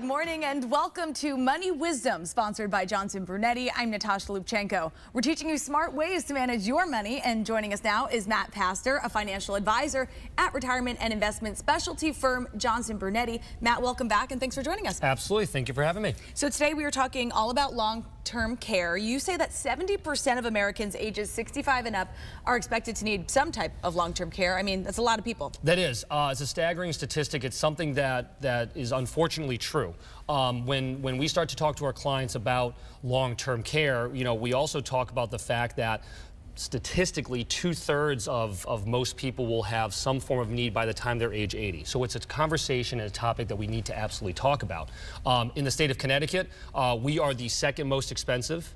morning and welcome to Money Wisdom, sponsored by Johnson Brunetti. I'm Natasha Lubchenko. We're teaching you smart ways to manage your money, and joining us now is Matt Pastor, a financial advisor at retirement and investment specialty firm Johnson Brunetti. Matt, welcome back and thanks for joining us. Absolutely. Thank you for having me. So today we are talking all about long-term care. You say that 70% of Americans ages 65 and up are expected to need some type of long-term care. I mean, that's a lot of people. That is. It's a staggering statistic. It's something that is unfortunately true. When we start to talk to our clients about long-term care, we also talk about the fact that statistically, 2/3 of most people will have some form of need by the time they're age 80. So it's a conversation and a topic that we need to absolutely talk about. In the state of Connecticut, we are the second most expensive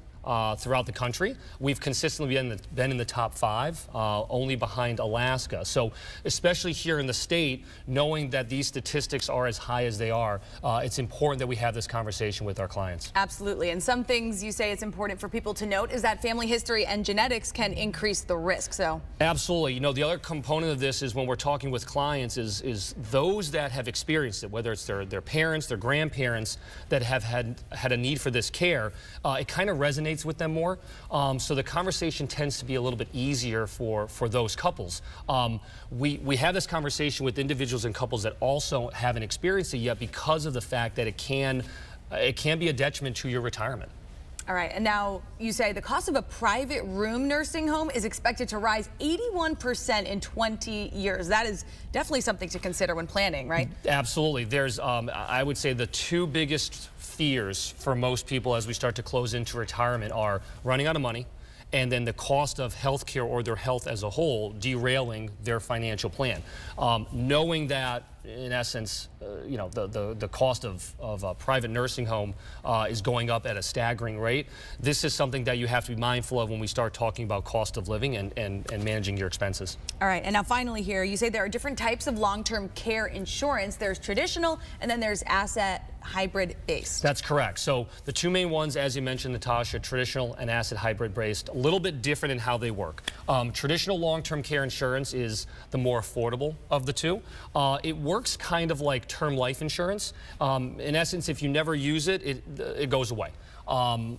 throughout the country. We've consistently been in the top 5, only behind Alaska. So especially here in the state, knowing that these statistics are as high as they are, it's important that we have this conversation with our clients. Absolutely. And some things you say it's important for people to note is that family history and genetics can increase the risk. So absolutely. The other component of this is when we're talking with clients is those that have experienced it, whether it's their parents, their grandparents that have had a need for this care, it kind of resonates with them more. So the conversation tends to be a little bit easier for those couples. We have this conversation with individuals and couples that also haven't experienced it yet because of the fact that it can be a detriment to your retirement. All right, and now you say the cost of a private room nursing home is expected to rise 81% in 20 years. That is definitely something to consider when planning, right? Absolutely. There's, I would say, the two biggest fears for most people as we start to close into retirement are running out of money, and then the cost of health care or their health as a whole derailing their financial plan. Knowing that, in essence, the cost of a private nursing home is going up at a staggering rate. This is something that you have to be mindful of when we start talking about cost of living and managing your expenses. All right, and now finally here, you say there are different types of long-term care insurance. There's traditional, and then there's asset hybrid based. That's correct. So the two main ones, as you mentioned, Natasha, traditional and asset hybrid based, a little bit different in how they work. Traditional long-term care insurance is the more affordable of the two. It works kind of like term life insurance. In essence, if you never use it, it goes away.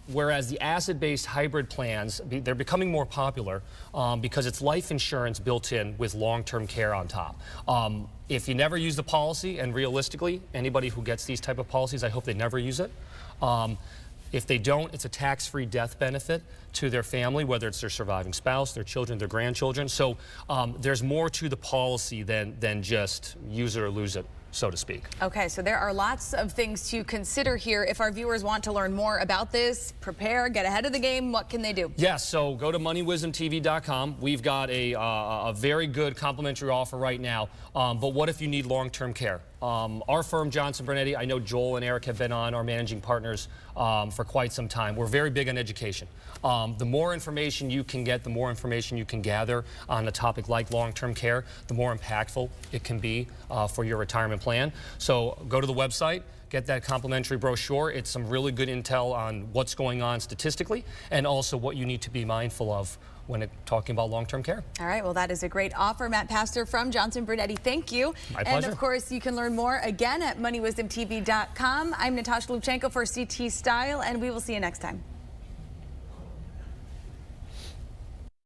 Whereas the asset-based hybrid plans, they're becoming more popular because it's life insurance built in with long-term care on top. If you never use the policy, and realistically, anybody who gets these type of policies, I hope they never use it. If they don't, it's a tax-free death benefit to their family, whether it's their surviving spouse, their children, their grandchildren. So there's more to the policy than just use it or lose it, so to speak. Okay, so there are lots of things to consider here. If our viewers want to learn more about this, prepare, get ahead of the game, what can they do? Yes, so go to moneywisdomtv.com. We've got a very good complimentary offer right now. But what if you need long-term care? Our firm, Johnson Brunetti, I know Joel and Eric have been on, our managing partners, for quite some time. We're very big on education. The more information you can get, the more information you can gather on a topic like long-term care, the more impactful it can be for your retirement plan. So go to the website, get that complimentary brochure. It's some really good intel on what's going on statistically and also what you need to be mindful of when talking about long-term care. All right, well, that is a great offer. Matt Pastor from Johnson Brunetti, thank you. My pleasure. And of course, you can learn more again at moneywisdomtv.com. I'm Natasha Lubchenko for CT Style, and we will see you next time.